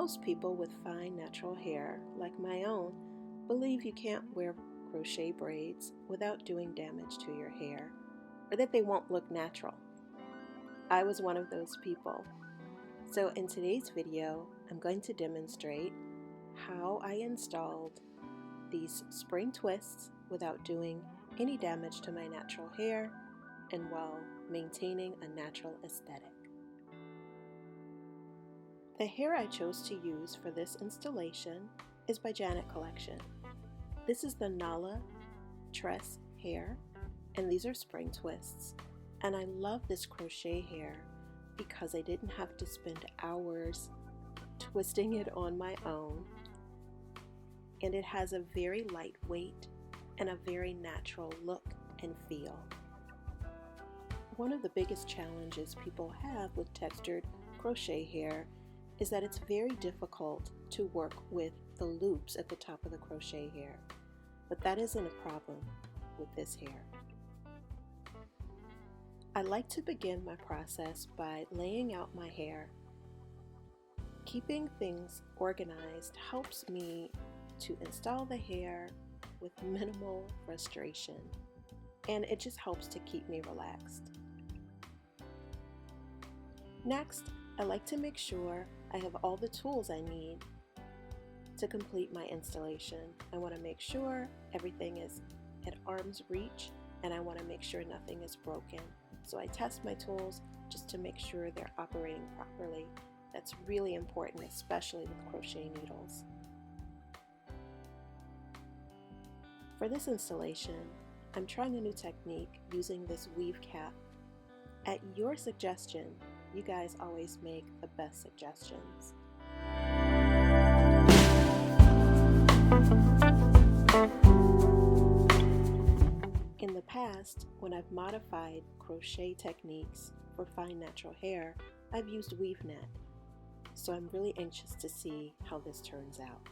Most people with fine natural hair, like my own, believe you can't wear crochet braids without doing damage to your hair, or that they won't look natural. I was one of those people. So in today's video, I'm going to demonstrate how I installed these spring twists without doing any damage to my natural hair and while maintaining a natural aesthetic. The hair I chose to use for this installation is by Janet Collection. This is the Nala Tress hair, and these are spring twists. And I love this crochet hair because I didn't have to spend hours twisting it on my own. And it has a very lightweight and a very natural look and feel. One of the biggest challenges people have with textured crochet hair is that it's very difficult to work with the loops at the top of the crochet hair, but that isn't a problem with this hair. I like to begin my process by laying out my hair. Keeping things organized helps me to install the hair with minimal frustration, and it just helps to keep me relaxed. Next, I like to make sure I have all the tools I need to complete my installation. I want to make sure everything is at arm's reach, and I want to make sure nothing is broken. So I test my tools just to make sure they're operating properly. That's really important, especially with crochet needles. For this installation, I'm trying a new technique using this weave cap. At your suggestion, you guys always make the best suggestions. In the past, when I've modified crochet techniques for fine natural hair, I've used weave net. So I'm really anxious to see how this turns out.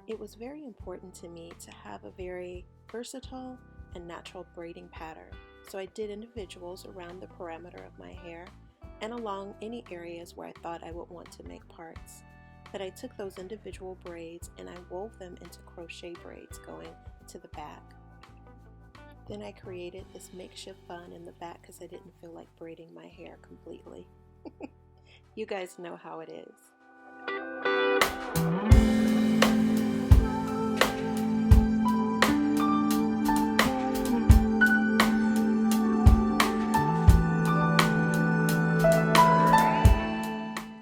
It was very important to me to have a very versatile and natural braiding pattern. So I did individuals around the perimeter of my hair and along any areas where I thought I would want to make parts. But I took those individual braids and I wove them into crochet braids going to the back. Then I created this makeshift bun in the back because I didn't feel like braiding my hair completely. You guys know how it is.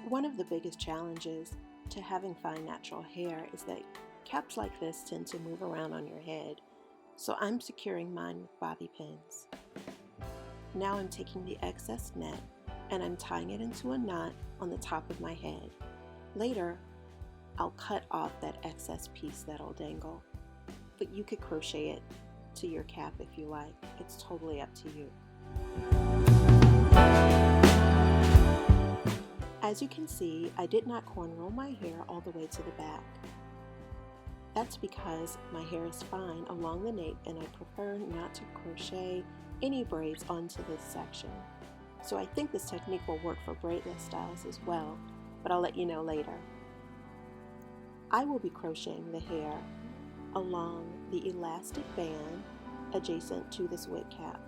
One of the biggest challenges to having fine natural hair is that caps like this tend to move around on your head. So I'm securing mine with bobby pins. Now I'm taking the excess net and I'm tying it into a knot on the top of my head. Later, I'll cut off that excess piece that'll dangle, but you could crochet it to your cap if you like. It's totally up to you. As you can see, I did not cornrow my hair all the way to the back. That's because my hair is fine along the nape and I prefer not to crochet any braids onto this section. So I think this technique will work for braidless styles as well, but I'll let you know later. I will be crocheting the hair along the elastic band adjacent to this wig cap.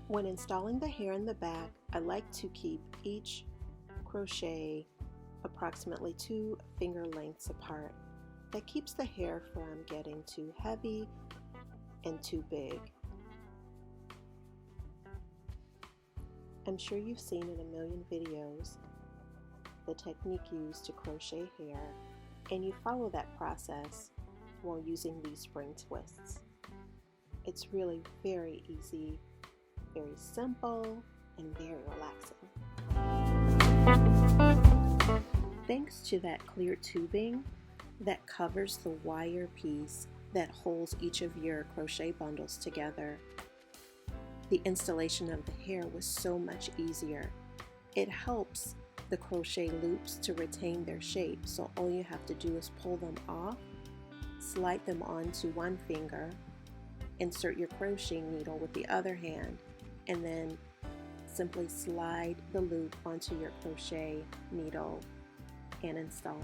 When installing the hair in the back, I like to keep each crochet approximately 2 finger lengths apart. That keeps the hair from getting too heavy and too big. I'm sure you've seen in a million videos the technique used to crochet hair, and you follow that process while using these spring twists. It's really very easy, very simple, and very relaxing. Thanks to that clear tubing that covers the wire piece that holds each of your crochet bundles together, the installation of the hair was so much easier. It helps the crochet loops to retain their shape, so all you have to do is pull them off, slide them onto one finger, insert your crochet needle with the other hand, and then simply slide the loop onto your crochet needle and install.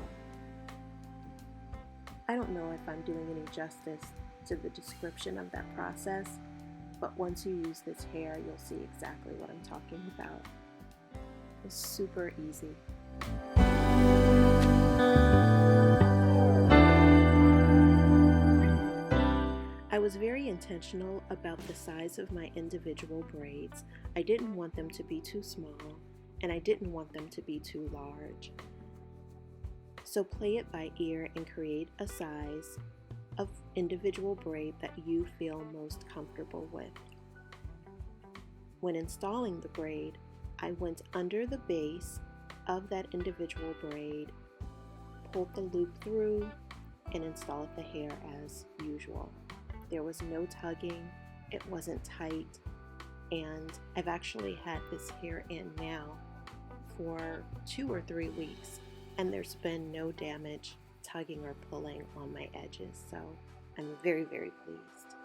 I don't know if I'm doing any justice to the description of that process, but once you use this hair, you'll see exactly what I'm talking about. It's super easy. I was very intentional about the size of my individual braids. I didn't want them to be too small, and I didn't want them to be too large. So play it by ear and create a size of individual braid that you feel most comfortable with. When installing the braid, I went under the base of that individual braid, pulled the loop through, and installed the hair as usual. There was no tugging, it wasn't tight, and I've actually had this hair in now for 2 or 3 weeks, and there's been no damage, tugging, or pulling on my edges, so I'm very, very pleased.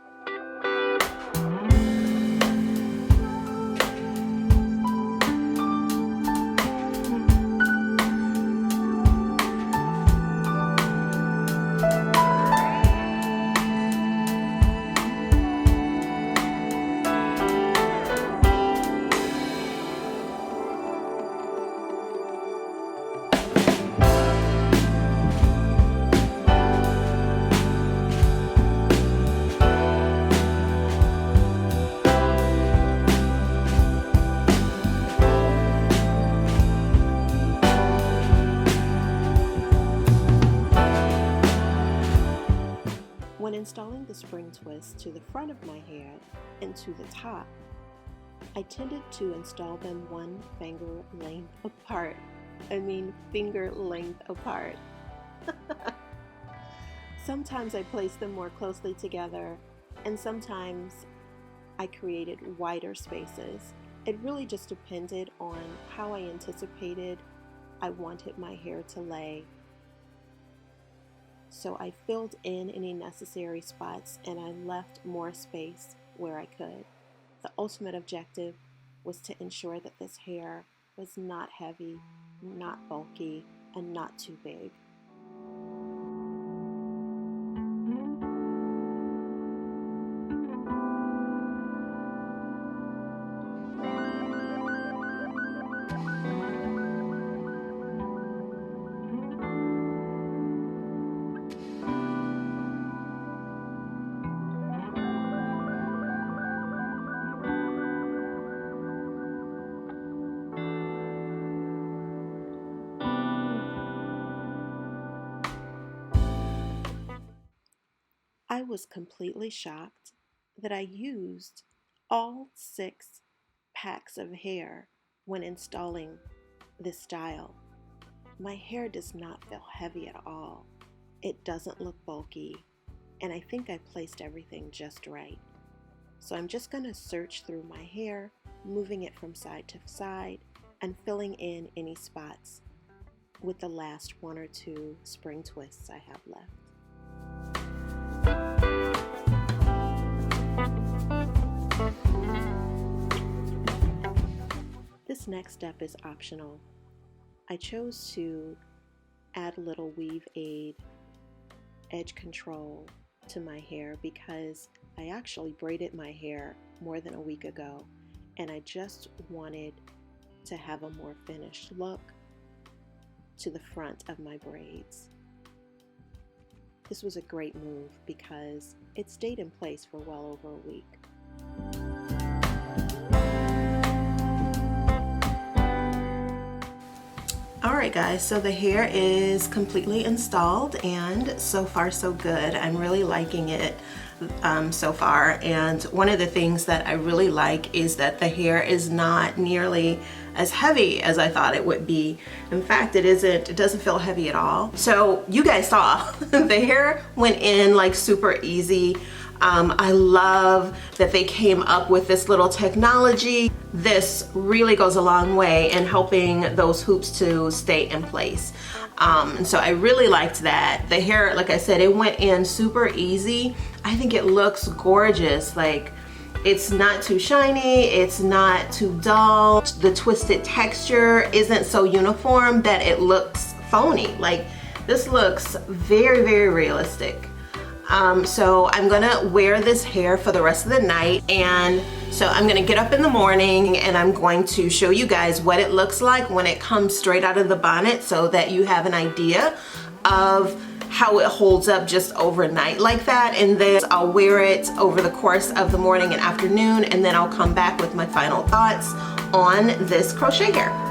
When installing the spring twist to the front of my hair and to the top, I tended to install them one finger length apart. Finger length apart. Sometimes I placed them more closely together, and sometimes I created wider spaces. It really just depended on how I anticipated I wanted my hair to lay. So I filled in any necessary spots and I left more space where I could. The ultimate objective was to ensure that this hair was not heavy, not bulky, and not too big. I was completely shocked that I used all 6 packs of hair when installing this style. My hair does not feel heavy at all. It doesn't look bulky, and I think I placed everything just right. So I'm just going to search through my hair, moving it from side to side and filling in any spots with the last 1 or 2 spring twists I have left. This next step is optional. I chose to add a little weave aid edge control to my hair because I actually braided my hair more than a week ago, and I just wanted to have a more finished look to the front of my braids. This was a great move because it stayed in place for well over a week. Alright guys, so the hair is completely installed and so far so good. I'm really liking it. so far, and one of the things that I really like is that the hair is not nearly as heavy as I thought it would be. In fact, it doesn't feel heavy at all. So you guys saw the hair went in like super easy. I love that they came up with this little technology. This really goes a long way in helping those hoops to stay in place. And so I really liked that. The hair, like I said, it went in super easy. I think it looks gorgeous. Like, it's not too shiny, it's not too dull. The twisted texture isn't so uniform that it looks phony. Like, this looks very, very realistic. So I'm gonna wear this hair for the rest of the night, and so I'm gonna get up in the morning and I'm going to show you guys what it looks like when it comes straight out of the bonnet, so that you have an idea of how it holds up just overnight like that. And then I'll wear it over the course of the morning and afternoon, and then I'll come back with my final thoughts on this crochet hair.